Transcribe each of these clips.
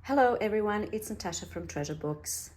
Hello everyone, it's Natasha from Treasure Books.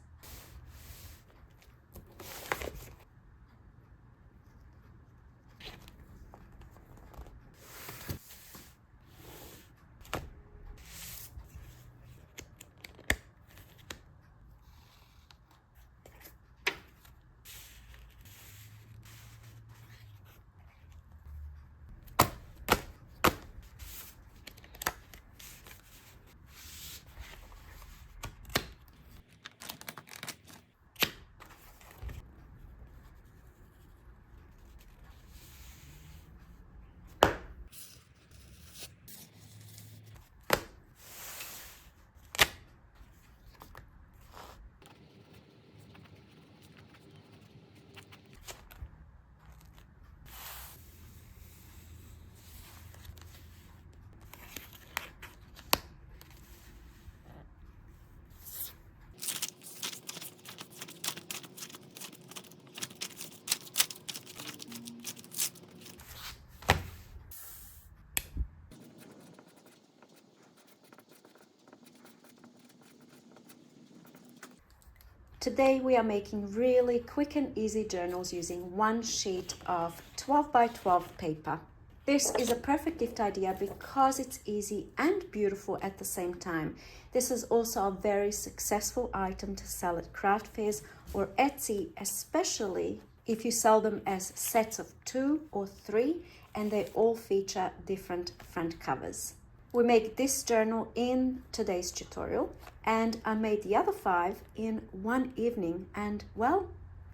Today we are making really quick and easy journals using one sheet of 12 by 12 paper. This is a perfect gift idea because it's easy and beautiful at the same time. This is also a very successful item to sell at craft fairs or Etsy, especially if you sell them as sets of 2 or 3 and they all feature different front covers. We make this journal in today's tutorial, and I made the other 5 in one evening, and well,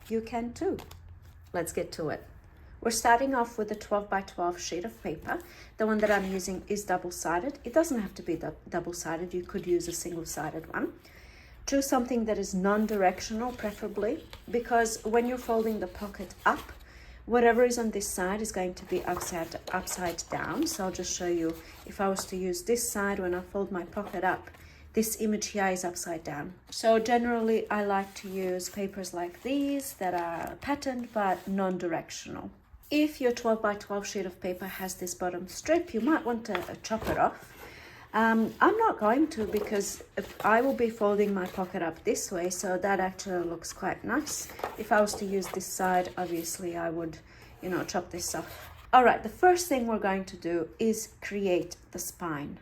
you can too. Let's get to it. We're starting off with a 12 by 12 sheet of paper. The one that I'm using is double-sided. It doesn't have to be double-sided. You could use a single-sided one. Choose something that is non-directional, preferably, because when you're folding the pocket up, whatever is on this side is going to be upside down. So I'll just show you, if I was to use this side when I fold my pocket up, this image here is upside down. So generally I like to use papers like these that are patterned but non-directional. If your 12 by 12 sheet of paper has this bottom strip, you might want to chop it off. I'm not going to, because I will be folding my pocket up this way, so that actually looks quite nice. If I was to use this side, obviously I would, chop this off. All right, the first thing we're going to do is create the spine.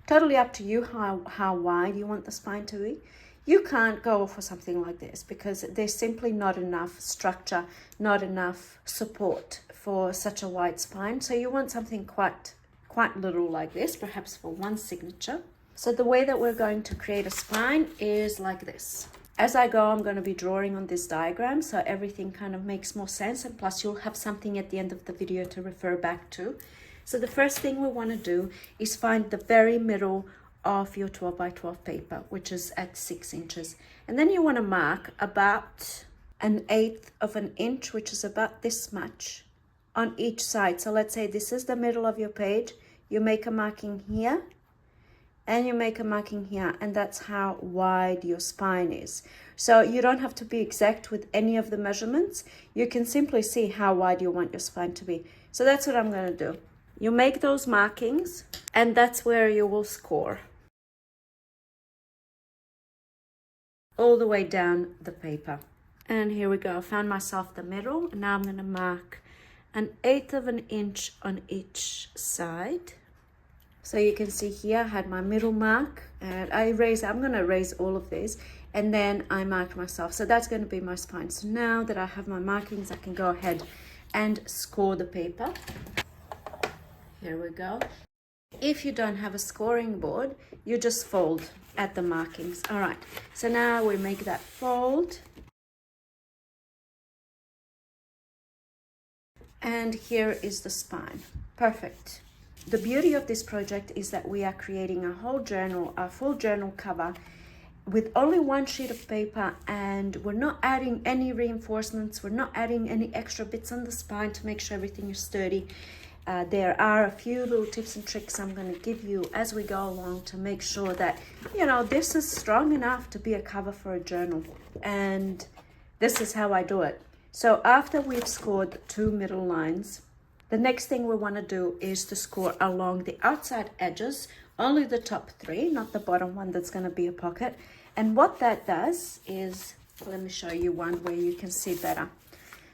Totally up to you how wide you want the spine to be. You can't go for something like this because there's simply not enough structure, not enough support for such a wide spine. So you want something quite little like this, perhaps for one signature. So the way that we're going to create a spine is like this. As I go, I'm going to be drawing on this diagram so everything kind of makes more sense, and plus you'll have something at the end of the video to refer back to. So the first thing we want to do is find the very middle of your 12 by 12 paper, which is at 6 inches. And then you want to mark about 1/8 of an inch, which is about this much, on each side. So let's say this is the middle of your page. You make a marking here and you make a marking here, and that's how wide your spine is. So you don't have to be exact with any of the measurements. You can simply see how wide you want your spine to be. So that's what I'm going to do. You make those markings, and that's where you will score. All the way down the paper. And here we go. I found myself the middle, and now I'm going to mark 1/8 of an inch on each side. So you can see here I had my middle mark, and I'm going to erase all of these, and then I marked myself. So that's going to be my spine. So now that I have my markings, I can go ahead and score the paper. Here we go. If you don't have a scoring board, you just fold at the markings. All right, so now we make that fold. And here is the spine. Perfect. The beauty of this project is that we are creating a whole journal, a full journal cover with only one sheet of paper, and we're not adding any reinforcements. We're not adding any extra bits on the spine to make sure everything is sturdy. There are a few little tips and tricks I'm going to give you as we go along to make sure that, this is strong enough to be a cover for a journal. And this is how I do it. So after we've scored 2 middle lines, the next thing we want to do is to score along the outside edges only the top three, not the bottom one that's going to be a pocket. And what that does is, let me show you one where you can see better.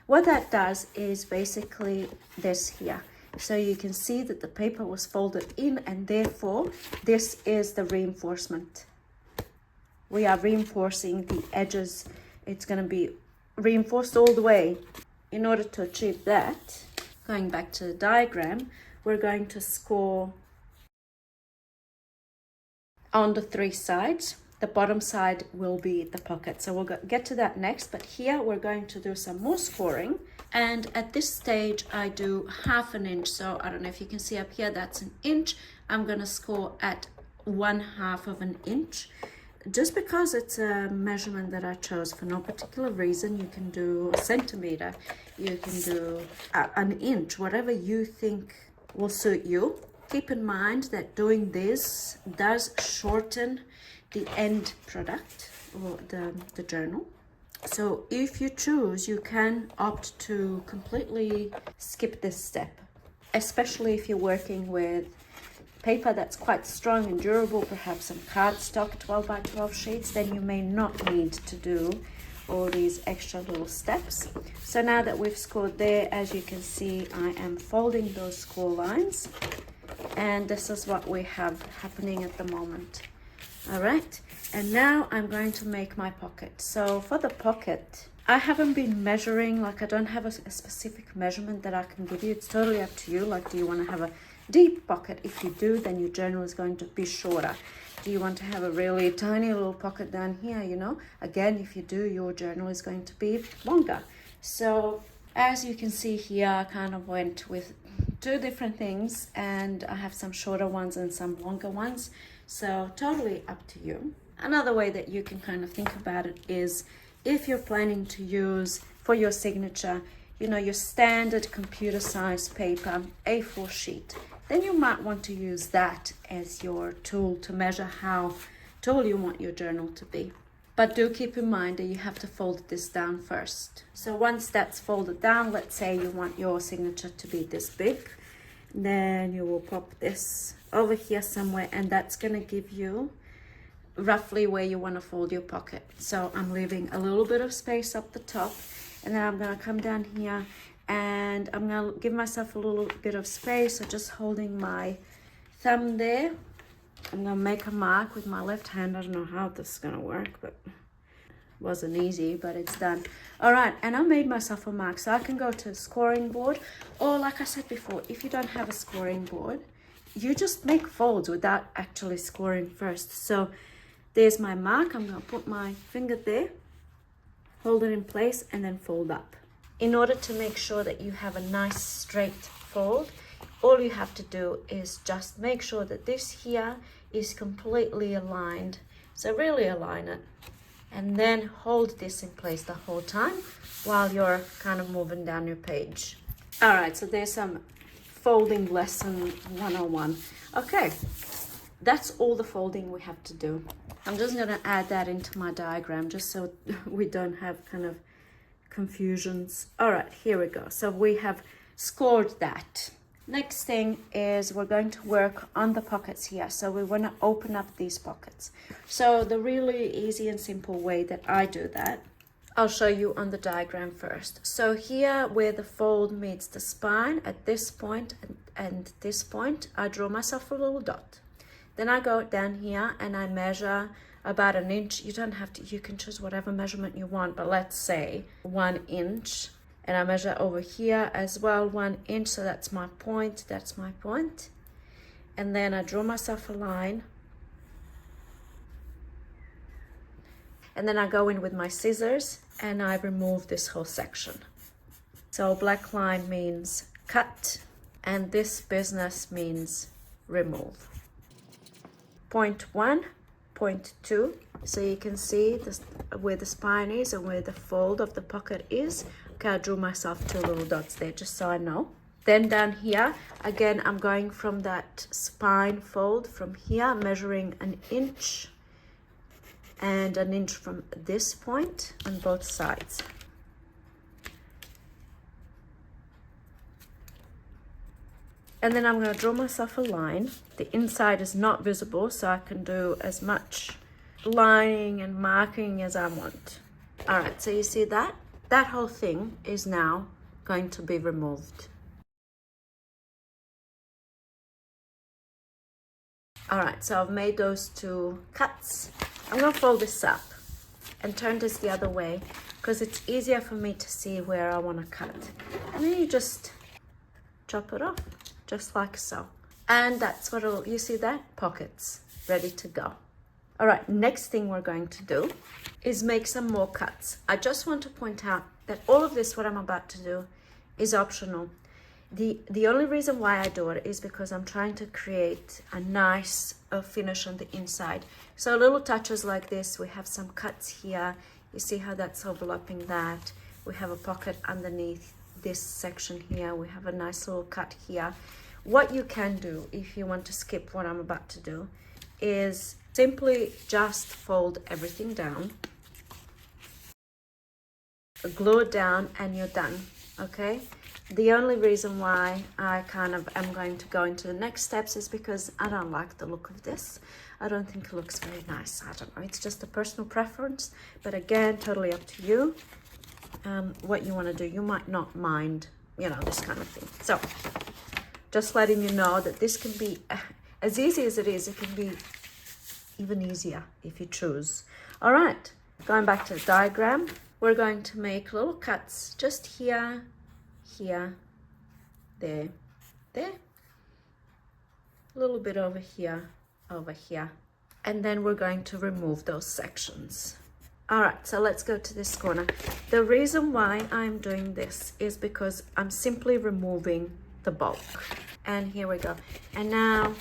What that does is basically this here. So you can see that the paper was folded in, and therefore this is the reinforcement. We are reinforcing the edges. It's going to be reinforced all the way. In order to achieve that, going back to the diagram, we're going to score on the three sides. The bottom side will be the pocket. So we'll get to that next, but here we're going to do some more scoring. And at this stage, I do 1/2 inch. So I don't know if you can see up here, that's 1 inch. I'm gonna score at 1/2 inch. Just because it's a measurement that I chose for no particular reason. You can do a centimeter, you can do 1 inch, whatever you think will suit you. Keep in mind that doing this does shorten the end product or the journal. So if you choose, you can opt to completely skip this step, especially if you're working with paper that's quite strong and durable, perhaps some cardstock 12 by 12 sheets, then you may not need to do all these extra little steps. So now that we've scored there, as you can see, I am folding those score lines, and this is what we have happening at the moment. All right, and now I'm going to make my pocket. So for the pocket, I haven't been measuring, like I don't have a specific measurement that I can give you. It's totally up to you. Like, do you want to have a deep pocket? If you do, then your journal is going to be shorter. Do you want to have a really tiny little pocket down here, you know? Again, if you do, your journal is going to be longer. So as you can see here, I kind of went with 2 different things, and I have some shorter ones and some longer ones. So totally up to you. Another way that you can kind of think about it is if you're planning to use for your signature, you know, your standard computer size paper, A4 sheet, then you might want to use that as your tool to measure how tall you want your journal to be. But do keep in mind that you have to fold this down first. So once that's folded down, let's say you want your signature to be this big, then you will pop this over here somewhere, and that's going to give you roughly where you want to fold your pocket. So I'm leaving a little bit of space up the top, and then I'm going to come down here and I'm going to give myself a little bit of space. So just holding my thumb there, I'm going to make a mark with my left hand. I don't know how this is going to work, but it wasn't easy, but it's done. All right, and I made myself a mark, so I can go to a scoring board, or like I said before, if you don't have a scoring board, you just make folds without actually scoring first. So there's my mark. I'm going to put my finger there, hold it in place, and then fold up. In order to make sure that you have a nice straight fold, all you have to do is just make sure that this here is completely aligned. So really align it, and then hold this in place the whole time while you're kind of moving down your page. All right, so there's some folding lesson 101. Okay, that's all the folding we have to do. I'm just going to add that into my diagram just so we don't have kind of confusions. All right, here we go. So we have scored that. Next thing is we're going to work on the pockets here. So we want to open up these pockets. So the really easy and simple way that I do that, I'll show you on the diagram first. So here where the fold meets the spine, at this point and this point, I draw myself a little dot. Then I go down here and I measure about 1 inch. You don't have to, you can choose whatever measurement you want, but let's say 1 inch. And I measure over here as well 1 inch, so that's my point, that's my point. And then I draw myself a line. And then I go in with my scissors and I remove this whole section. So black line means cut, and this business means remove. Point 1, point 2. So you can see this, where the spine is and where the fold of the pocket is. Okay, I drew myself 2 little dots there just so I know. Then down here, again, I'm going from that spine fold from here, measuring 1 inch and 1 inch from this point on both sides. And then I'm going to draw myself a line. The inside is not visible, so I can do as much lining and marking as I want. All right, so you see that? That whole thing is now going to be removed. All right, so I've made those 2 cuts. I'm going to fold this up and turn this the other way because it's easier for me to see where I want to cut. And then you just chop it off, just like so. And that's what it'll, you see that? Pockets, ready to go. All right, next thing we're going to do is make some more cuts. I just want to point out that all of this, what I'm about to do, is optional. The only reason why I do it is because I'm trying to create a nice finish on the inside. So little touches like this, we have some cuts here. You see how that's overlapping that. We have a pocket underneath this section here. We have a nice little cut here. What you can do if you want to skip what I'm about to do is simply just fold everything down, glue it down, and you're done, okay? The only reason why I kind of am going to go into the next steps is because I don't like the look of this. I don't think it looks very nice. I don't know, it's just a personal preference, but again, totally up to you. What you want to do. You might not mind, you know, this kind of thing. So just letting you know that this can be as easy as it is. It can be even easier if you choose. All right, going back to the diagram, we're going to make little cuts just here, here, there, there, a little bit over here, and then we're going to remove those sections. All right, so let's go to this corner. The reason why I'm doing this is because I'm simply removing the bulk. And here we go. And now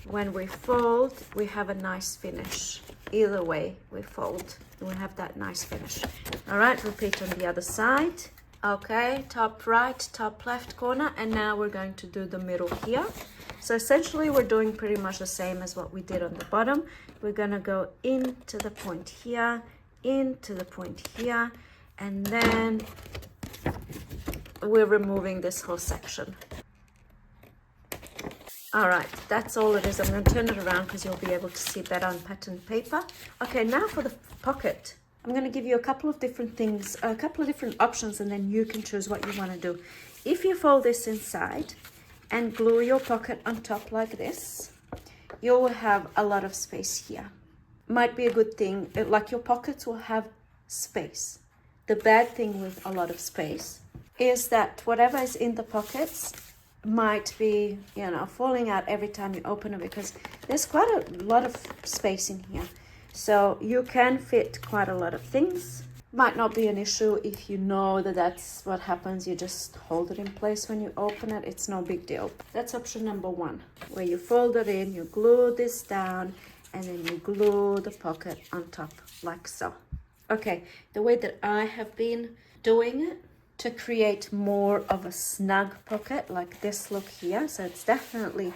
when we fold, we have a nice finish. Either way we fold, we have that nice finish. All right, repeat on the other side. Okay, top right, top left corner, and now we're going to do the middle here. So essentially we're doing pretty much the same as what we did on the bottom. We're gonna go into the point here, into the point here, and then we're removing this whole section. All right, that's all it is. I'm going to turn it around because you'll be able to see better on pattern paper. Okay, now for the pocket. I'm going to give you a couple of different things, a couple of different options, and then you can choose what you want to do. If you fold this inside and glue your pocket on top like this, you will have a lot of space here. Might be a good thing, like your pockets will have space. The bad thing with a lot of space is that whatever is in the pockets might be, you know, falling out every time you open it because there's quite a lot of space in here. So you can fit quite a lot of things. Might not be an issue if you know that that's what happens. You just hold it in place when you open it. It's no big deal. That's option number 1, where you fold it in, you glue this down, and then you glue the pocket on top like so. Okay, the way that I have been doing it to create more of a snug pocket like this look here. So it's definitely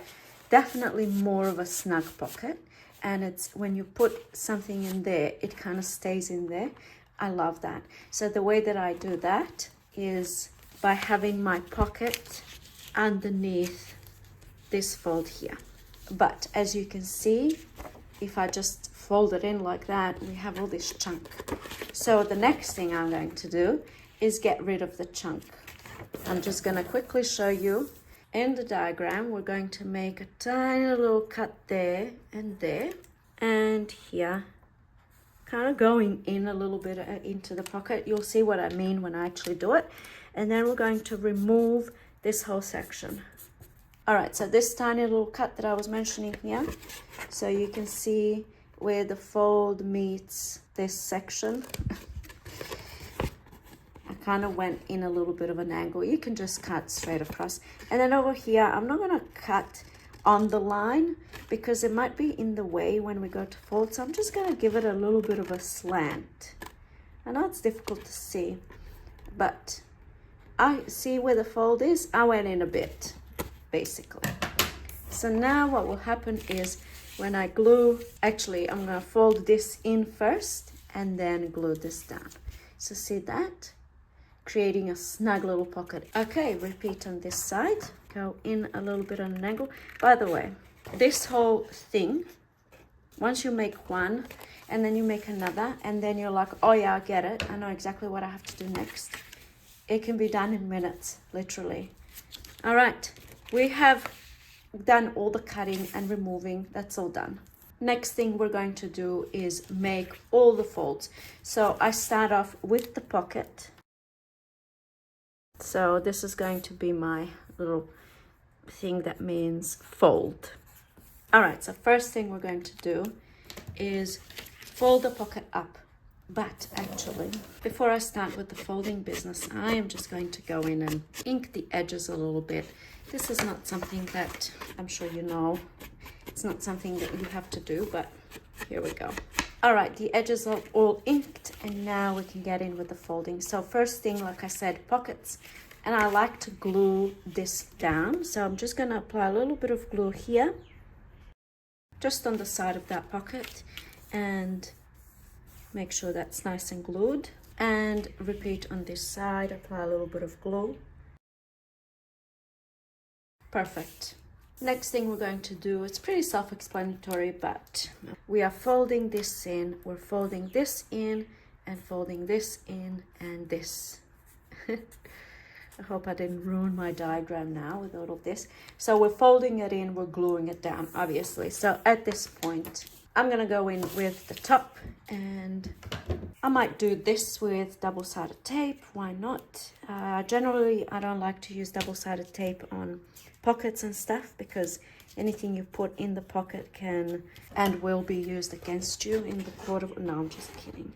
more of a snug pocket. And it's when you put something in there, it kind of stays in there. I love that. So the way that I do that is by having my pocket underneath this fold here. But as you can see, if I just fold it in like that, we have all this chunk. So the next thing I'm going to do is get rid of the chunk. I'm just going to quickly show you. In the diagram, we're going to make a tiny little cut there and here, kind of going in a little bit into the pocket. You'll see what I mean when I actually do it. And then we're going to remove this whole section. All right, so this tiny little cut that I was mentioning here, so you can see where the fold meets this section. Kind of went in a little bit of an angle. You can just cut straight across. And then over here, I'm not going to cut on the line because it might be in the way when we go to fold. So I'm just going to give it a little bit of a slant. I know it's difficult to see, but I see where the fold is. I went in a bit, basically. So now what will happen is when I glue, actually, I'm going to fold this in first and then glue this down. So see that? Creating a snug little pocket. Okay, repeat on this side. go in a little bit on an angle. By the way, this whole thing, once you make one and then you make another and then you're like, oh yeah, I get it, I know exactly what I have to do next, it can be done in minutes, literally. All right, we have done all the cutting and removing. That's all done. Next thing we're going to do is make all the folds. So I start off with the pocket. So this is going to be my little thing that means fold. All right, so first thing we're going to do is fold the pocket up. But actually, before I start with the folding business, I am just going to go in and ink the edges a little bit. This is not something that I'm sure you know. It's not something that you have to do, but here we go. All right, the edges are all inked, and now we can get in with the folding. So first thing, like I said, pockets. And I like to glue this down. So I'm just gonna apply a little bit of glue here, just on the side of that pocket, and make sure that's nice and glued. And repeat on this side, apply a little bit of glue. Perfect. Next thing we're going to do, it's pretty self-explanatory, but we are folding this in, we're folding this in, and folding this in, and this. I hope I didn't ruin my diagram now with all of this. So we're folding it in, we're gluing it down, obviously. So at this point, I'm gonna go in with the top, and I might do this with double-sided tape. Why not? Generally, I don't like to use double-sided tape on pockets and stuff, because anything you put in the pocket can and will be used against you in the court of... No, I'm just kidding.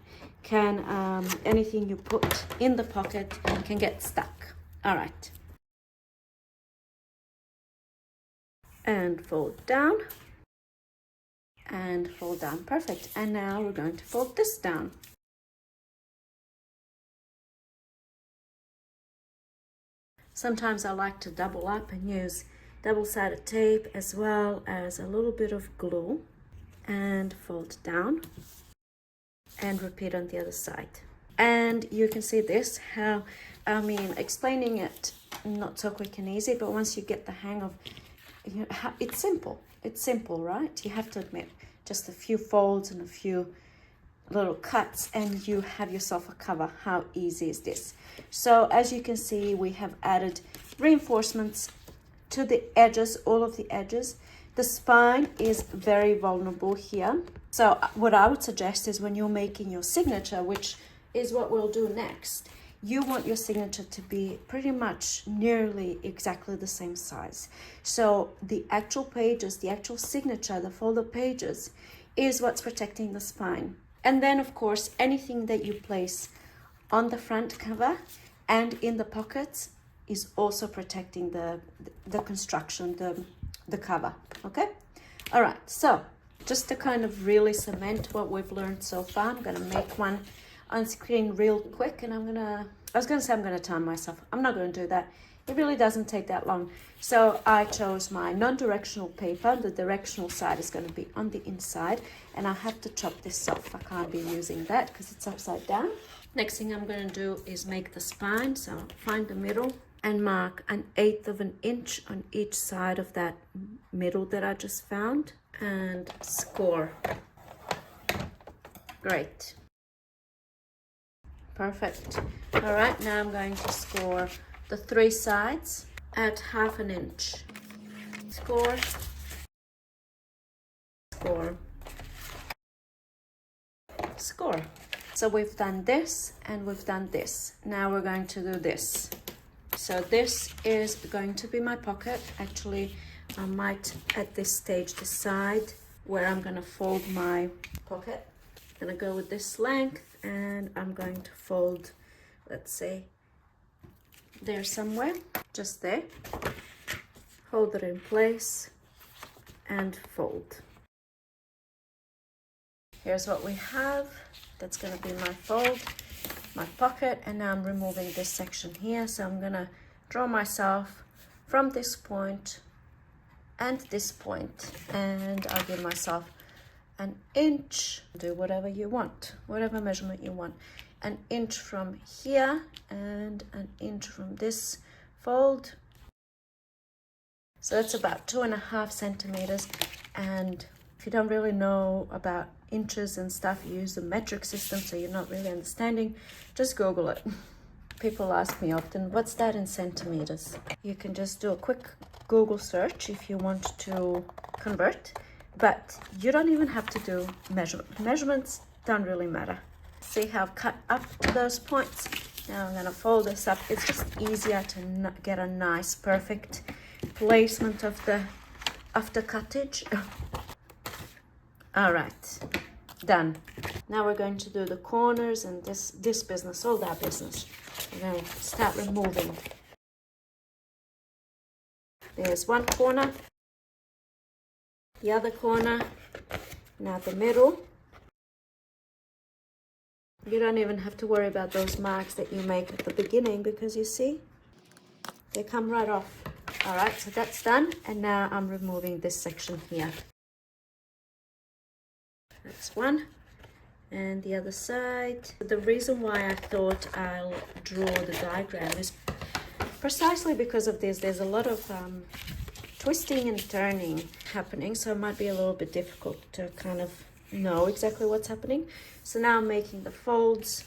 Anything you put in the pocket can get stuck. All right. And fold down. And fold down. Perfect. And now we're going to fold this down. Sometimes I like to double up and use double-sided tape as well as a little bit of glue, and fold down and repeat on the other side. And you can see this, how, I mean, explaining it not so quick and easy, but once you get the hang of, you know, it's simple. It's simple, right? You have to admit, just a few folds and a few little cuts and you have yourself a cover. How easy is this? So as you can see, we have added reinforcements to the edges, all of the edges. The spine is very vulnerable here. So what I would suggest is when you're making your signature, which is what we'll do next, you want your signature to be pretty much nearly exactly the same size. So the actual pages, the actual signature, the folded pages is what's protecting the spine. And then of course, anything that you place on the front cover and in the pockets is also protecting the construction, the cover, okay? All right, so just to kind of really cement what we've learned so far, I'm gonna make one on screen real quick, and I was gonna say I'm gonna time myself. I'm not gonna do that. It really doesn't take that long. So I chose my non-directional paper. The directional side is gonna be on the inside, and I have to chop this off. I can't be using that because it's upside down. Next thing I'm gonna do is make the spine. So find the middle and mark 1/8 of an inch on each side of that middle that I just found, and score. Great. Perfect. All right, now I'm going to score the 3 sides at 1/2 inch. Score. Score. Score. So we've done this and we've done this. Now we're going to do this. So this is going to be my pocket. Actually, I might at this stage decide where I'm gonna fold my pocket. I'm gonna go with this length, and I'm going to fold, let's say, there somewhere, just there. Hold it in place and fold. Here's what we have. That's gonna be my fold, my pocket, and now I'm removing this section here. So I'm gonna draw myself from this point and this point, and I'll give myself 1 inch. Do whatever you want, whatever measurement you want. 1 inch from here and 1 inch from this fold. So that's about 2.5 centimeters. And if you don't really know about inches and stuff, you use the metric system, so you're not really understanding, just Google it. People ask me often, what's that in centimeters? You can just do a quick Google search if you want to convert, but you don't even have to do measurement. Measurements don't really matter. See how I've cut up those points? Now I'm gonna fold this up. It's just easier to get a nice, perfect placement of the cuttage. All right, done. Now we're going to do the corners and this business, all that business. We're going to start removing. There's one corner, the other corner, now the middle. You don't even have to worry about those marks that you make at the beginning, because you see, they come right off. All right, so that's done. And now I'm removing this section here. That's one. And the other side. The reason why I thought I'll draw the diagram is precisely because of this. There's a lot of twisting and turning happening, so it might be a little bit difficult to kind of know exactly what's happening. So now I'm making the folds.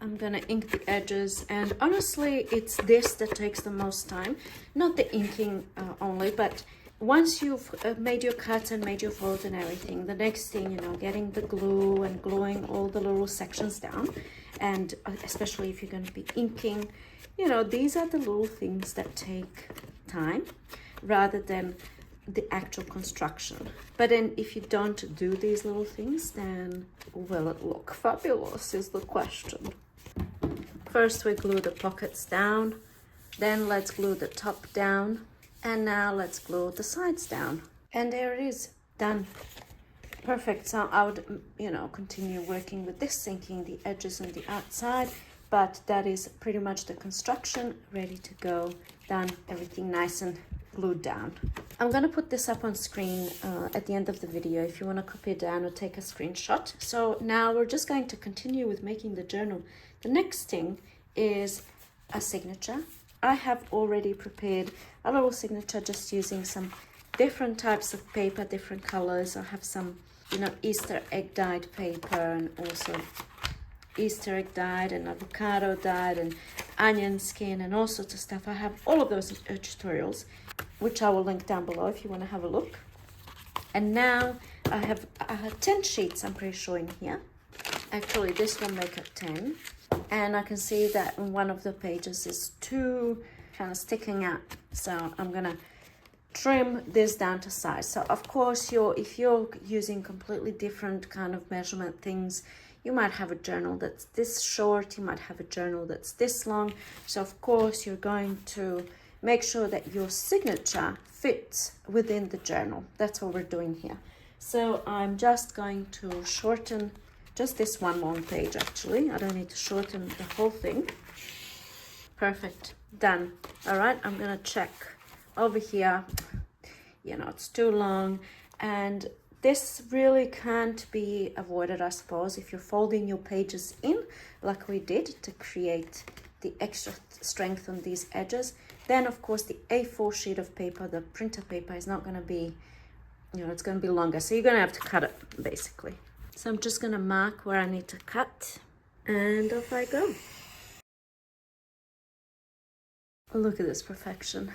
I'm gonna ink the edges, and honestly it's this that takes the most time, not the inking only, but once you've made your cuts and made your folds and everything, the next thing, you know, getting the glue and gluing all the little sections down, and especially if you're going to be inking, you know, these are the little things that take time rather than the actual construction. But then if you don't do these little things, then will it look fabulous is the question. First we glue the pockets down, then let's glue the top down, and now let's glue the sides down. And there it is, done. Perfect. So I would, you know, continue working with this, inking the edges and the outside, but that is pretty much the construction, ready to go, done, everything nice and glued down. I'm gonna put this up on screen at the end of the video if you want to copy it down or take a screenshot. So now we're just going to continue with making the journal. The next thing is a signature. I have already prepared a little signature just using some different types of paper, different colors. I have some, you know, Easter egg dyed paper, and also Easter egg dyed and avocado dyed and onion skin and all sorts of stuff. I have all of those tutorials, which I will link down below if you want to have a look. And now I have 10 sheets, I'm pretty sure, in here. Actually, this will make up 10. And I can see that one of the pages is too kind of sticking out. So I'm gonna trim this down to size. So of course, if you're using completely different kind of measurement things, you might have a journal that's this short, you might have a journal that's this long. So of course, you're going to make sure that your signature fits within the journal. That's what we're doing here. So I'm just going to shorten just this one long page, actually. I don't need to shorten the whole thing. Perfect, done. All right, I'm gonna check over here. You know, it's too long, and this really can't be avoided, I suppose, if you're folding your pages in like we did to create the extra strength on these edges. Then of course the A4 sheet of paper, the printer paper, is not going to be, you know, it's going to be longer, so you're going to have to cut it basically. So I'm just going to mark where I need to cut, and off I go. Look at this perfection.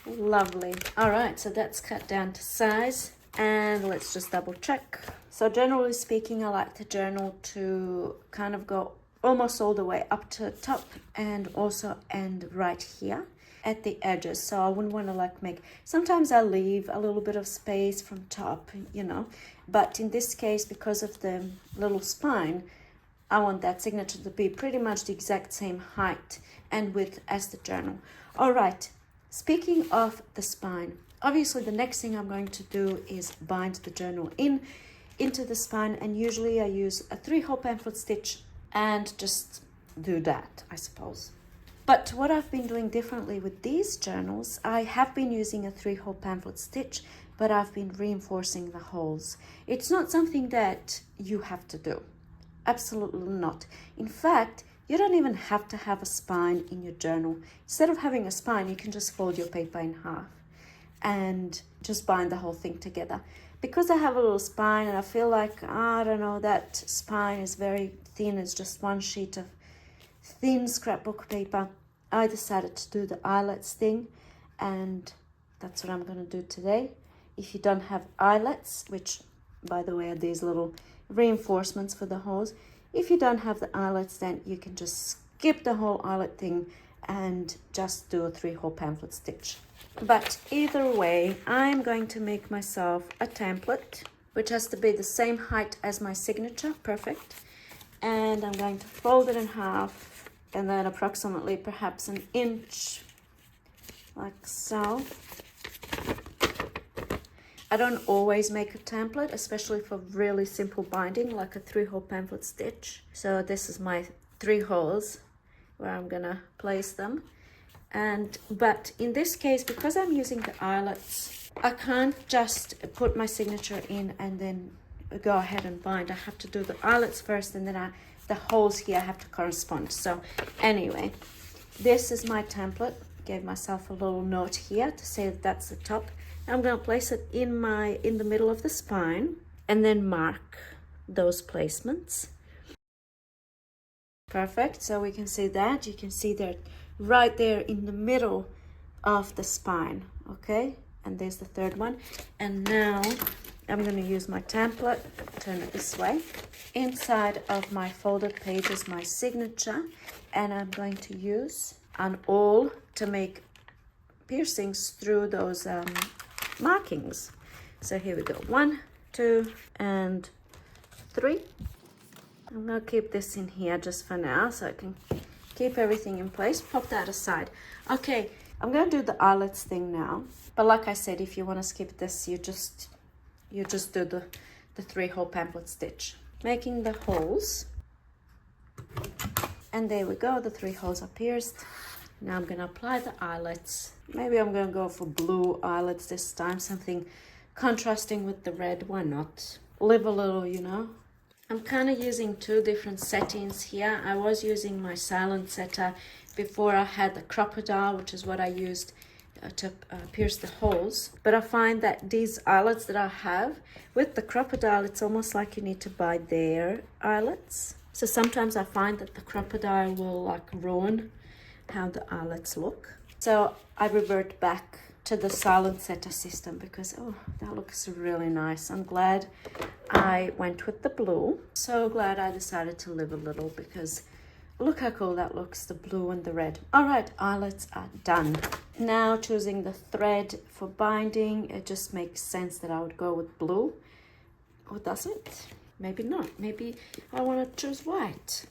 Lovely. All right, so that's cut down to size, and let's just double check. So generally speaking, I like the journal to kind of go almost all the way up to the top, and also end right here at the edges. So I wouldn't want to like make, sometimes I leave a little bit of space from top, you know, but in this case, because of the little spine, I want that signature to be pretty much the exact same height and width as the journal. All right, speaking of the spine, obviously the next thing I'm going to do is bind the journal into the spine, and usually I use a 3-hole pamphlet stitch and just do that, I suppose. But what I've been doing differently with these journals, I have been using a 3-hole pamphlet stitch, but I've been reinforcing the holes. It's not something that you have to do. Absolutely not. In fact, You don't even have to have a spine in your journal. Instead of having a spine, you can just fold your paper in half and just bind the whole thing together. Because I have a little spine and I feel like, I don't know, that spine is very thin. It's just one sheet of thin scrapbook paper. I decided to do the eyelets thing, and that's what I'm going to do today. If you don't have eyelets, which by the way are these little reinforcements for the holes, if you don't have the eyelets, then you can just skip the whole eyelet thing and just do a 3-hole pamphlet stitch. But either way, I'm going to make myself a template, which has to be the same height as my signature, perfect. And I'm going to fold it in half, and then approximately perhaps an inch, like so. I don't always make a template, especially for really simple binding, like a 3-hole pamphlet stitch. So this is my 3 holes where I'm gonna place them. But in this case, because I'm using the eyelets, I can't just put my signature in and then go ahead and bind. I have to do the eyelets first, and then the holes here have to correspond. So anyway, this is my template. Gave myself a little note here to say that that's the top. I'm going to place it in the middle of the spine and then mark those placements. Perfect. So we can see that. You can see that right there in the middle of the spine. Okay. And there's the third one. And now I'm going to use my template. Turn it this way. Inside of my folded page is my signature. And I'm going to use an awl to make piercings through those markings. So here we go, 1, 2, and 3. I'm gonna keep this in here just for now so I can keep everything in place. Pop that aside. Okay, I'm gonna do the eyelets thing now, but like I said, if you want to skip this, you just do the 3-hole pamphlet stitch, making the holes. And there we go, the 3 holes are pierced. Now I'm gonna apply the eyelets. Maybe I'm gonna go for blue eyelets this time, something contrasting with the red. Why not? Live a little, you know. I'm kind of using 2 different settings here. I was using my silent setter before I had the crocodile, which is what I used to pierce the holes. But I find that these eyelets that I have with the crocodile, it's almost like you need to buy their eyelets. So sometimes I find that the crocodile will like ruin how the eyelets look. So I revert back to the silent setter system because, oh, that looks really nice. I'm glad I went with the blue. So glad I decided to live a little because look how cool that looks, the blue and the red. All right, eyelets are done. Now choosing the thread for binding, it just makes sense that I would go with blue. Or does it? Maybe not. Maybe I want to choose white.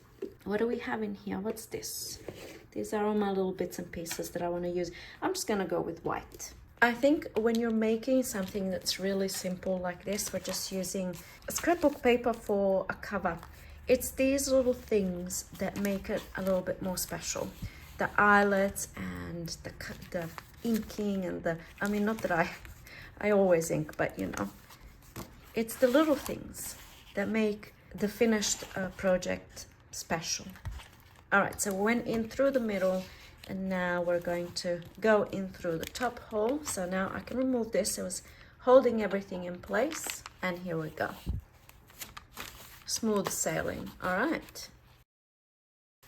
What do we have in here? What's this? These are all my little bits and pieces that I want to use. I'm just going to go with white. I think when you're making something that's really simple like this, we're just using a scrapbook paper for a cover. It's these little things that make it a little bit more special. The eyelets and the inking and I mean, not that I always ink, but you know, it's the little things that make the finished project special. All right, so we went in through the middle, and now we're going to go in through the top hole. So now I can remove this. It was holding everything in place, and here we go. Smooth sailing. All right.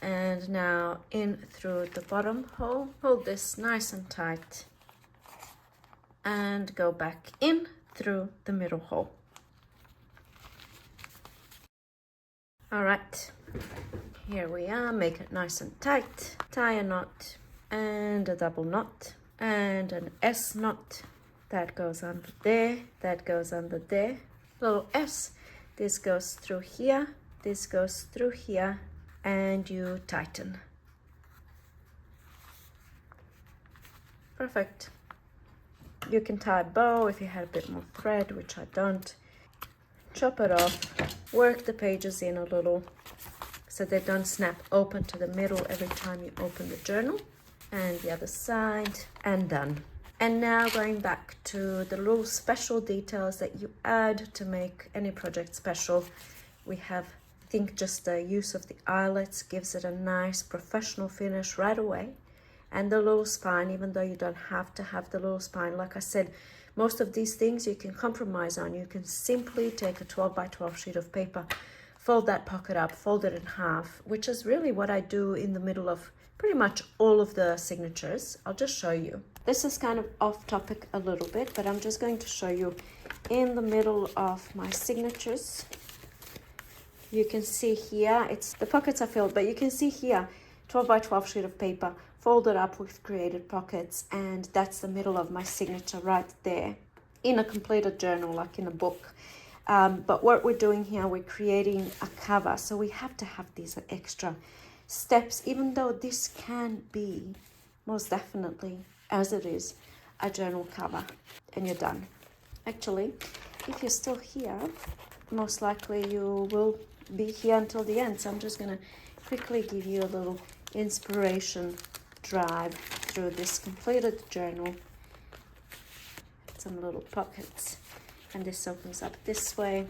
And now in through the bottom hole. Hold this nice and tight, and go back in through the middle hole. All right. Here we are, make it nice and tight. Tie a knot and a double knot and an S knot. That goes under there, that goes under there. Little S, this goes through here, this goes through here, and you tighten. Perfect. You can tie a bow if you have a bit more thread, which I don't. Chop it off, work the pages in a little, so they don't snap open to the middle every time you open the journal. And the other side, and done. And now going back to the little special details that you add to make any project special. We have think just the use of the eyelets gives it a nice professional finish right away. And the little spine, even though you don't have to have the little spine, like I said, most of these things you can compromise on. You can simply take a 12 by 12 sheet of paper, fold that pocket up, fold it in half, which is really what I do in the middle of pretty much all of the signatures. I'll just show you. This is kind of off topic a little bit, but I'm just going to show you in the middle of my signatures. You can see here, the pockets are filled, but you can see here, 12 by 12 sheet of paper, folded up with created pockets, and that's the middle of my signature right there in a completed journal, like in a book. But what we're doing here, we're creating a cover, so we have to have these extra steps, even though this can be most definitely, as it is, a journal cover, and you're done. Actually, if you're still here, most likely you will be here until the end, so I'm just going to quickly give you a little inspiration drive through this completed journal. Some little pockets, and this opens up this way.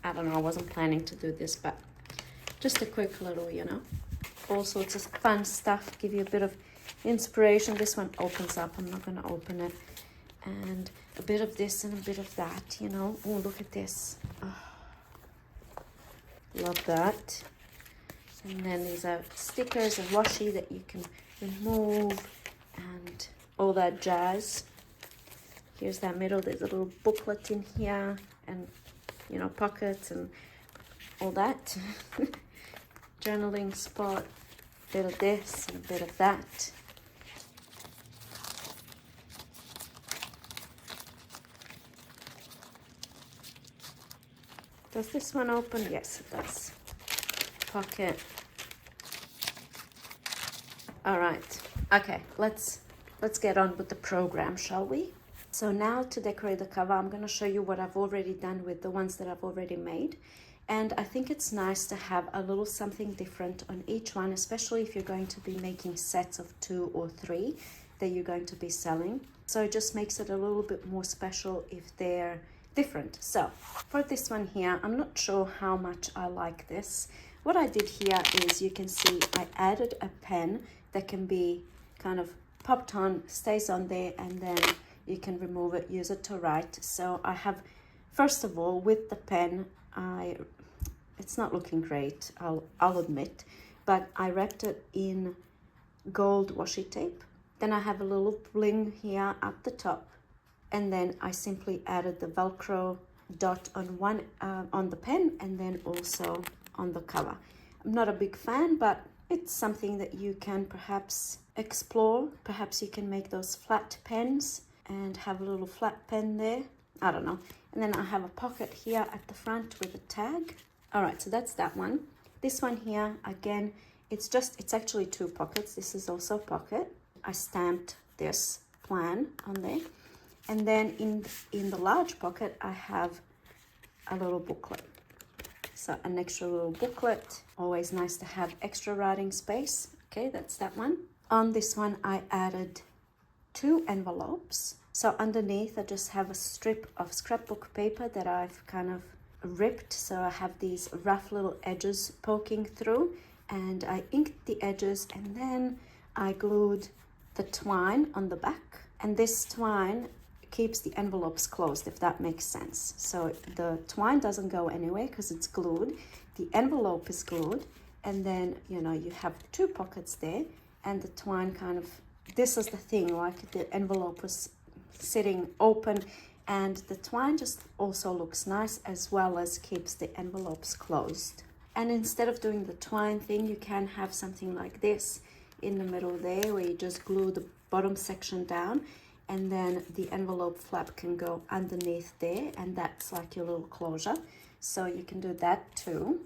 I don't know, I wasn't planning to do this, but just a quick little, you know, all sorts of fun stuff, give you a bit of inspiration. This one opens up, I'm not going to open it, and a bit of this and a bit of that, you know. Oh, look at this. Oh, love that. And then these are stickers and washi that you can remove and all that jazz. Here's that middle, there's a little booklet in here, and, you know, pockets and all that. Journaling spot, a bit of this and a bit of that. Does this one open? Yes, it does. Pocket. All right. Okay, let's get on with the program, shall we? So now to decorate the cover, I'm going to show you what I've already done with the ones that I've already made. And I think it's nice to have a little something different on each one, especially if you're going to be making sets of 2 or 3 that you're going to be selling. So it just makes it a little bit more special if they're different. So for this one here, I'm not sure how much I like this. What I did here is, you can see I added a pen that can be kind of popped on, stays on there, and then you can remove it, use it to write. So I have, first of all, with the pen, it's not looking great, I'll admit, but I wrapped it in gold washi tape. Then I have a little bling here at the top, and then I simply added the Velcro dot on one on the pen, and then also on the cover. I'm not a big fan, but it's something that you can perhaps explore. Perhaps you can make those flat pens and have a little flat pen there. I don't know. And then I have a pocket here at the front with a tag. All right, so that's that one. This one here, again, it's actually 2 pockets. This is also a pocket. I stamped this plan on there. And then in the large pocket, I have a little booklet. So an extra little booklet, always nice to have extra writing space. Okay, that's that one. On this one, I added 2 envelopes. So underneath, I just have a strip of scrapbook paper that I've kind of ripped. So I have these rough little edges poking through, and I inked the edges, and then I glued the twine on the back. And this twine keeps the envelopes closed, if that makes sense. So the twine doesn't go anywhere because it's glued. The envelope is glued, and then, you know, you have 2 pockets there, and the twine kind of, this is the thing, like the envelope was sitting open, and the twine just also looks nice, as well as keeps the envelopes closed. And instead of doing the twine thing, you can have something like this in the middle there, where you just glue the bottom section down, and then the envelope flap can go underneath there, and that's like your little closure. So you can do that too.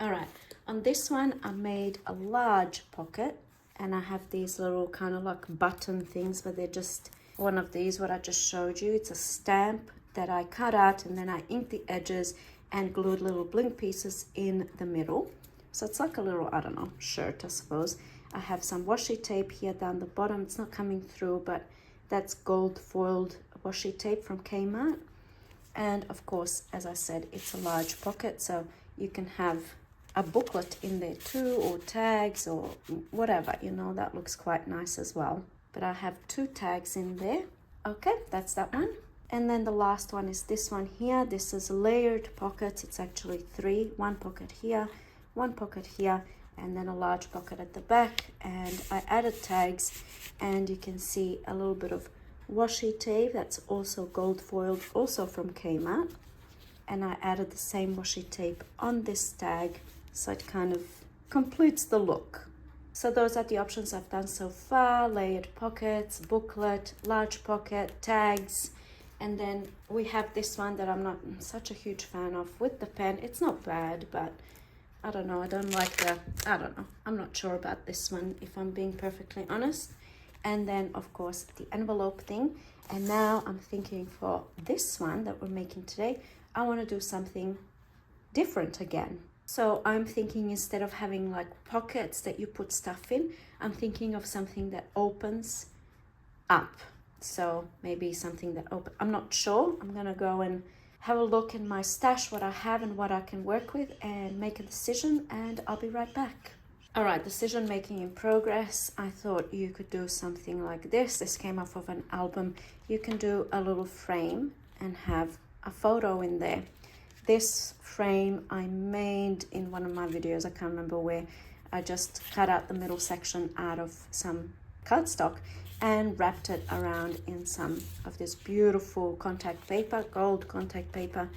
All right, on this one, I made a large pocket, and I have these little kind of like button things, but they're just one of these, what I just showed you. It's a stamp that I cut out, and then I inked the edges and glued little bling pieces in the middle. So it's like a little, I don't know, shirt, I suppose. I have some washi tape here down the bottom. It's not coming through, but that's gold foiled washi tape from Kmart. And of course, as I said, it's a large pocket, so you can have a booklet in there too, or tags or whatever, you know, that looks quite nice as well. But I have 2 tags in there. Okay, that's that one. And then the last one is this one here. This is layered pockets. It's actually 3, 1 pocket here, 1 pocket here, and then a large pocket at the back. And I added tags, and you can see a little bit of washi tape that's also gold foiled, also from Kmart. And I added the same washi tape on this tag, so it kind of completes the look. So those are the options I've done so far: layered pockets, booklet, large pocket, tags. And then we have this one that I'm not such a huge fan of with the pen. It's not bad, but I don't know. I don't like I don't know. I'm not sure about this one, if I'm being perfectly honest. And then, of course, the envelope thing. And now I'm thinking for this one that we're making today, I want to do something different again. So I'm thinking, instead of having like pockets that you put stuff in, I'm thinking of something that opens up. So maybe something that I'm not sure. I'm gonna go and have a look in my stash, what I have and what I can work with, and make a decision, and I'll be right back. All right, decision making in progress. I thought you could do something like this. This came off of an album. You can do a little frame and have a photo in there. This frame I made in one of my videos. I can't remember where. I just cut out the middle section out of some cardstock and wrapped it around in some of this beautiful contact paper, gold contact paper,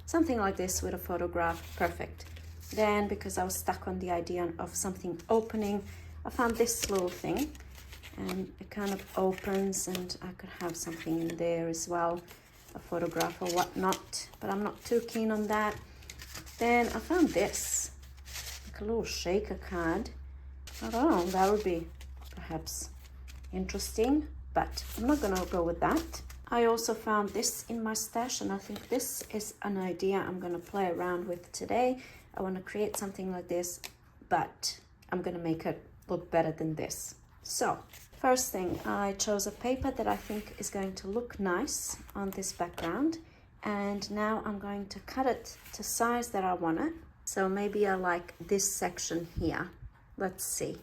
something like this with a photograph. Perfect. Then, because I was stuck on the idea of something opening, I found this little thing, and it kind of opens, and I could have something in there as well, a photograph or whatnot, but I'm not too keen on that. Then I found this, like a little shaker card. I don't know, that would be perhaps interesting, but I'm not gonna go with that. I also found this in my stash, and I think this is an idea I'm gonna play around with today. I want to create something like this, but I'm gonna make it look better than this. So first thing, I chose a paper that I think is going to look nice on this background, and now I'm going to cut it to size that I want it. So maybe I like this section here. Let's see.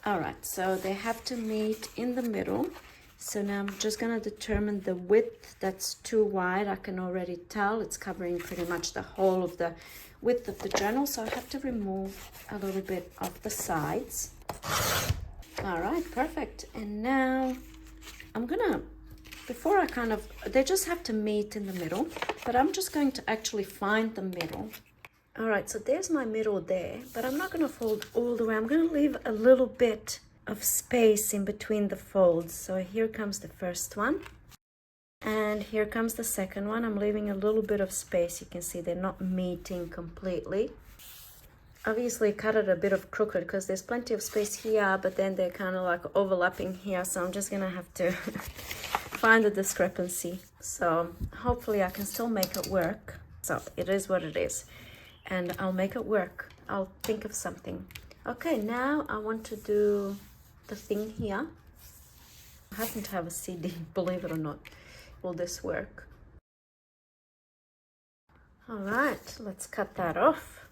All right, so they have to meet in the middle. So now I'm just gonna determine the width that's too wide. I can already tell it's covering pretty much the whole of the width of the journal. So I have to remove a little bit of the sides. All right, perfect. And now I'm gonna, before I they just have to meet in the middle, but I'm just going to actually find the middle. All right, so there's my middle there, but I'm not gonna fold all the way. I'm gonna leave a little bit of space in between the folds. So here comes the first one, and here comes the second one. I'm leaving a little bit of space. You can see they're not meeting completely. Obviously cut it a bit of crooked because there's plenty of space here, but then they're kind of like overlapping here. So I'm just gonna have to find the discrepancy. So hopefully I can still make it work. So it is what it is, and I'll make it work. I'll think of something. Okay, now I want to do the thing here. I happen to have a CD, believe it or not. Will this work? All right, let's cut that off.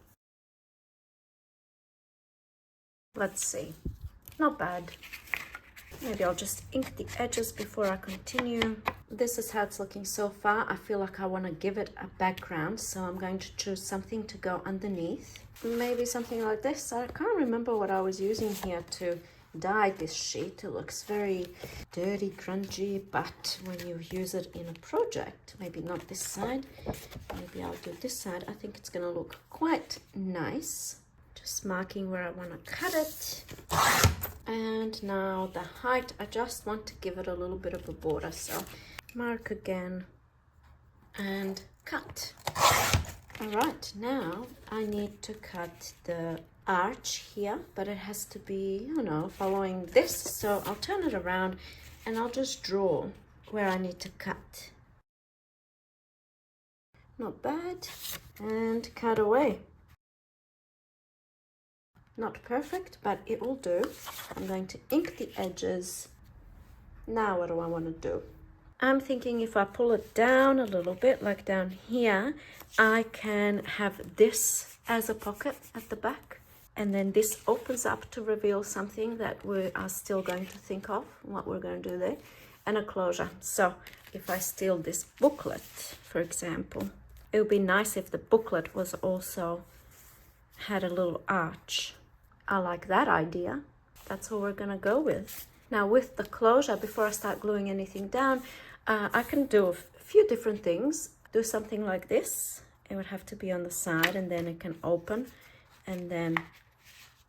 Let's see. Not bad. Maybe I'll just ink the edges before I continue. This is how it's looking so far. I feel like I want to give it a background, so I'm going to choose something to go underneath. Maybe something like this. I can't remember what I was using here to dye this sheet. It looks very dirty, grungy, but when you use it in a project, maybe not this side, maybe I'll do this side. I think it's gonna look quite nice. Just marking where I want to cut it. And now the height, I just want to give it a little bit of a border, so mark again and cut. All right, now I need to cut the arch here, but it has to be, you know, following this. So I'll turn it around and I'll just draw where I need to cut. Not bad. And cut away. Not perfect, but it will do. I'm going to ink the edges. Now what do I want to do? I'm thinking if I pull it down a little bit, like down here, I can have this as a pocket at the back. And then this opens up to reveal something that we are still going to think of, what we're going to do there, and a closure. So if I steal this booklet, for example, it would be nice if the booklet was also had a little arch. I like that idea. That's what we're going to go with. Now with the closure, before I start gluing anything down, I can do a few different things. Do something like this. It would have to be on the side, and then it can open and then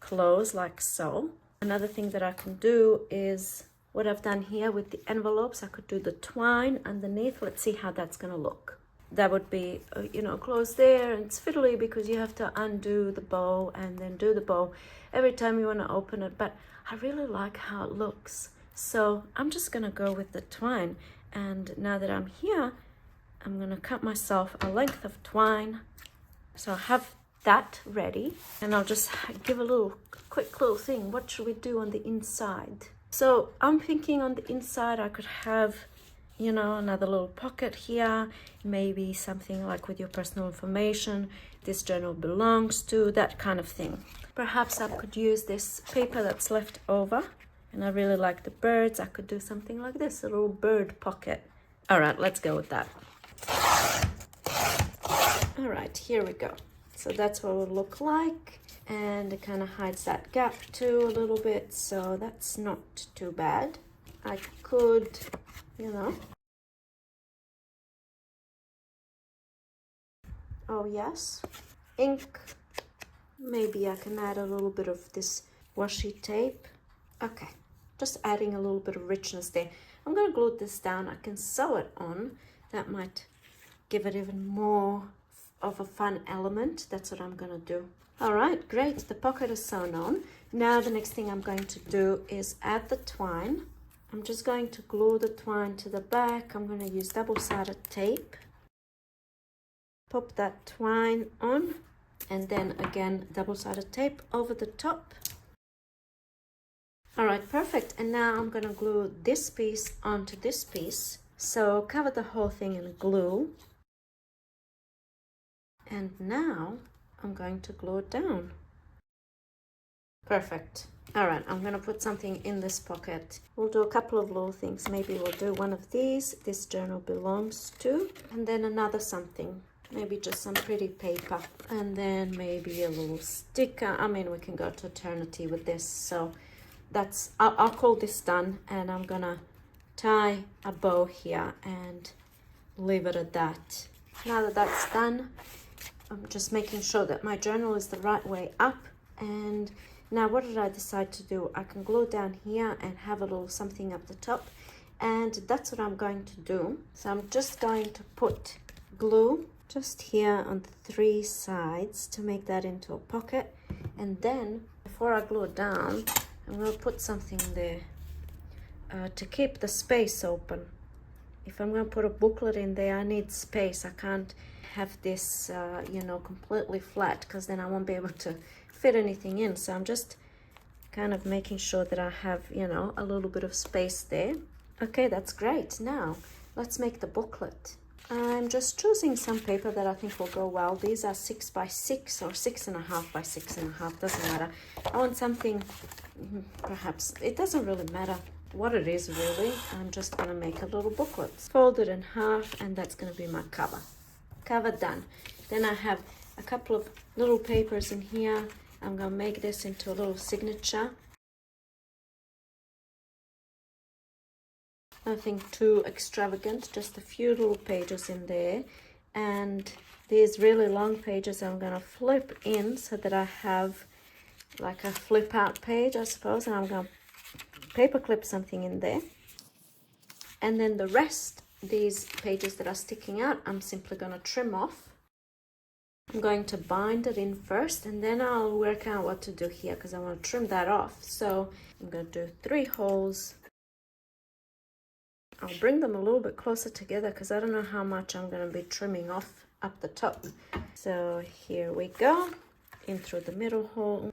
close like so. Another thing that I can do is what I've done here with the envelopes. I could do the twine underneath. Let's see how that's going to look. That would be, you know, close there, and it's fiddly because you have to undo the bow and then do the bow every time you want to open it, but I really like how it looks. So I'm just going to go with the twine, and now that I'm here, I'm going to cut myself a length of twine. So I have that ready, and I'll just give a little quick little thing. What should we do on the inside? So I'm thinking on the inside I could have, you know, another little pocket here, maybe something like with your personal information, this journal belongs to, that kind of thing. Perhaps I could use this paper that's left over, and I really like the birds. I could do something like this, a little bird pocket. All right, let's go with that. All right, here we go. So that's what it would look like, and it kind of hides that gap too a little bit, so that's not too bad. I could, you know, oh yes, ink. Maybe I can add a little bit of this washi tape. Okay, just adding a little bit of richness there. I'm going to glue this down. I can sew it on. That might give it even more of a fun element. That's what I'm going to do. All right, great. The pocket is sewn on. Now the next thing I'm going to do is add the twine. I'm just going to glue the twine to the back. I'm going to use double-sided tape. Pop that twine on, and then again double-sided tape over the top. All right, perfect. And now I'm going to glue this piece onto this piece. So cover the whole thing in glue. And now I'm going to glue it down. Perfect. All right, I'm going to put something in this pocket. We'll do a couple of little things. Maybe we'll do one of these. This journal belongs to. And then another something. Maybe just some pretty paper. And then maybe a little sticker. I mean, we can go to eternity with this. So that's, I'll call this done. And I'm going to tie a bow here and leave it at that. Now that that's done, I'm just making sure that my journal is the right way up. And now what did I decide to do? I can glue down here and have a little something up the top, and that's what I'm going to do. So I'm just going to put glue just here on the 3 sides to make that into a pocket, and then before I glue it down, I'm going to put something there to keep the space open. If I'm going to put a booklet in there, I need space. I can't have this, you know, completely flat, because then I won't be able to fit anything in. So I'm just kind of making sure that I have, you know, a little bit of space there. Okay, that's great. Now let's make the booklet. I'm just choosing some paper that I think will go well. These are 6 by 6 or 6.5 by 6.5, doesn't matter. I want something, perhaps, it doesn't really matter what it is really. I'm just going to make a little booklet. Fold it in half, and that's going to be my cover. Cover done. Then I have a couple of little papers in here. I'm going to make this into a little signature. Nothing too extravagant, just a few little pages in there. And these really long pages I'm going to flip in so that I have like a flip out page, I suppose. And I'm going to paper clip something in there. And then the rest, these pages that are sticking out, I'm simply going to trim off. I'm going to bind it in first, and then I'll work out what to do here, because I want to trim that off. So I'm going to do 3 holes. I'll bring them a little bit closer together because I don't know how much I'm going to be trimming off up the top. So here we go. In through the middle hole,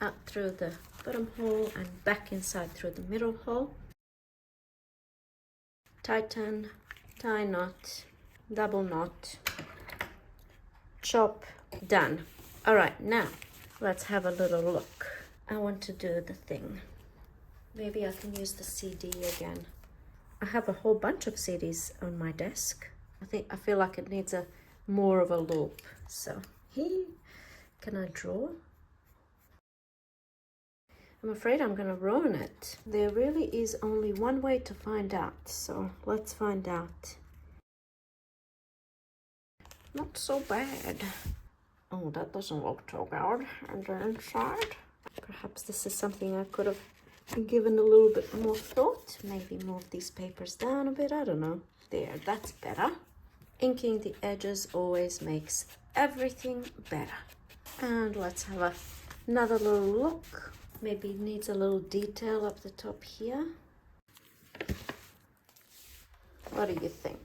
out through the bottom hole, and back inside through the middle hole. tighten, tie knot, double knot, chop, done. All right, now let's have a little look. I want to do the thing. Maybe I can use the CD again. I have a whole bunch of CDs on my desk. I feel like it needs a more of a loop. So, can I draw? I'm afraid I'm gonna ruin it. There really is only one way to find out, so let's find out. Not so bad. Oh, that doesn't look too good. And the inside. Perhaps this is something I could have given a little bit more thought. Maybe move these papers down a bit, I don't know. There, that's better. Inking the edges always makes everything better. And let's have another little look. Maybe it needs a little detail up the top here. What do you think?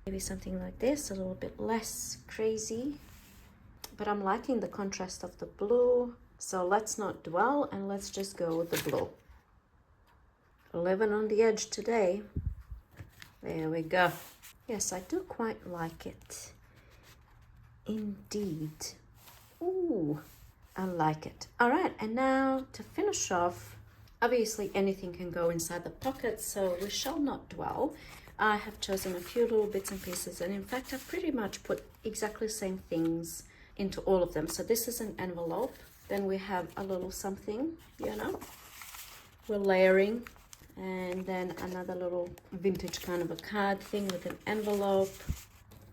Maybe something like this, a little bit less crazy. But I'm liking the contrast of the blue. So let's not dwell and let's just go with the blue. Living on the edge today. There we go. Yes, I do quite like it. Indeed. Ooh, I like it. All right, and now to finish off, obviously anything can go inside the pocket, so we shall not dwell. I have chosen a few little bits and pieces, and in fact, I've pretty much put exactly the same things into all of them. So this is an envelope. Then we have a little something, you know, we're layering. And then another little vintage kind of a card thing with an envelope.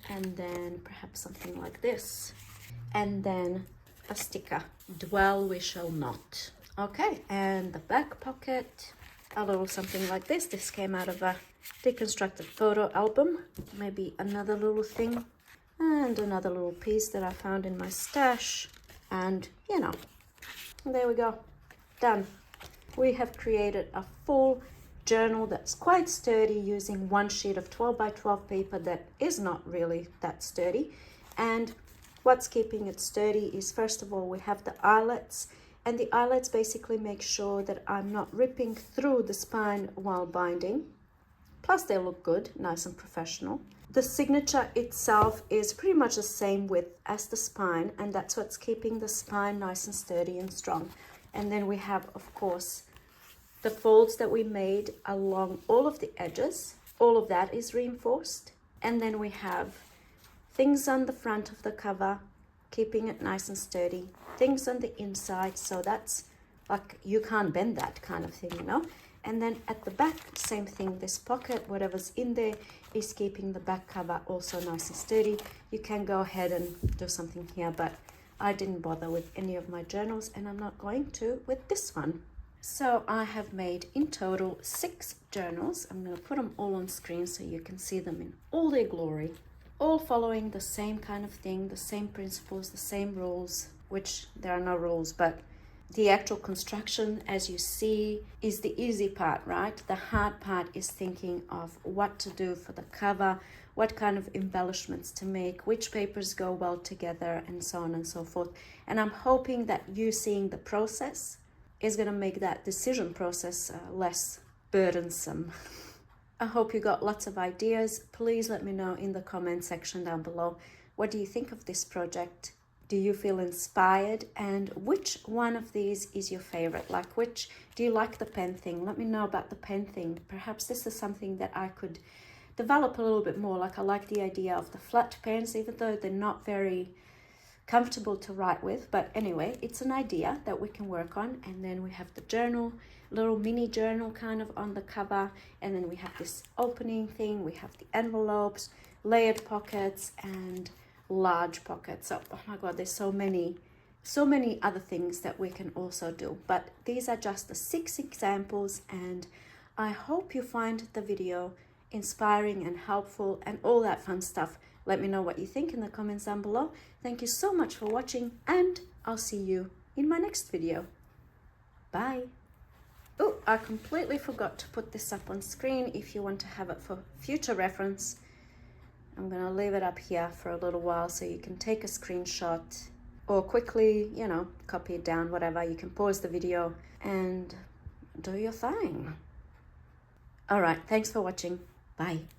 And then perhaps something like this. And then a sticker. Dwell we shall not. Okay, and the back pocket, a little something like this. This came out of a deconstructed photo album. Maybe another little thing. And another little piece that I found in my stash. And, you know, there we go. Done. We have created a full journal that's quite sturdy using one sheet of 12 by 12 paper that is not really that sturdy. And what's keeping it sturdy is, first of all, we have the eyelets, and the eyelets basically make sure that I'm not ripping through the spine while binding. Plus they look good, nice and professional. The signature itself is pretty much the same width as the spine, and that's what's keeping the spine nice and sturdy and strong. And then we have, of course, the folds that we made along all of the edges. All of that is reinforced. And then we have things on the front of the cover, keeping it nice and sturdy. Things on the inside, so that's like you can't bend that kind of thing, you know. And then at the back, same thing. This pocket, whatever's in there, is keeping the back cover also nice and sturdy. You can go ahead and do something here, but I didn't bother with any of my journals, and I'm not going to with this one. So I have made in total 6 journals. I'm going to put them all on screen so you can see them in all their glory, all following the same kind of thing, the same principles, the same rules, which there are no rules, but the actual construction, as you see, is the easy part, right? The hard part is thinking of what to do for the cover, what kind of embellishments to make, which papers go well together, and so on and so forth. And I'm hoping that you seeing the process is going to make that decision process less burdensome. I hope you got lots of ideas. Please let me know in the comment section down below. What do you think of this project? Do you feel inspired? And which one of these is your favorite? Like, which do you like the pen thing? Let me know about the pen thing. Perhaps this is something that I could develop a little bit more. Like, I like the idea of the flat pens, even though they're not very comfortable to write with. But anyway, it's an idea that we can work on. And then we have the journal, little mini journal kind of on the cover. And then we have this opening thing. We have the envelopes, layered pockets, and large pockets. So, oh my god, there's so many other things that we can also do, but these are just the 6 examples, and I hope you find the video inspiring and helpful and all that fun stuff. Let me know what you think in the comments down below. Thank you so much for watching, and I'll see you in my next video. Bye. Oh, I completely forgot to put this up on screen. If you want to have it for future reference, I'm going to leave it up here for a little while so you can take a screenshot or quickly, you know, copy it down, whatever. You can pause the video and do your thing. All right, thanks for watching. Bye.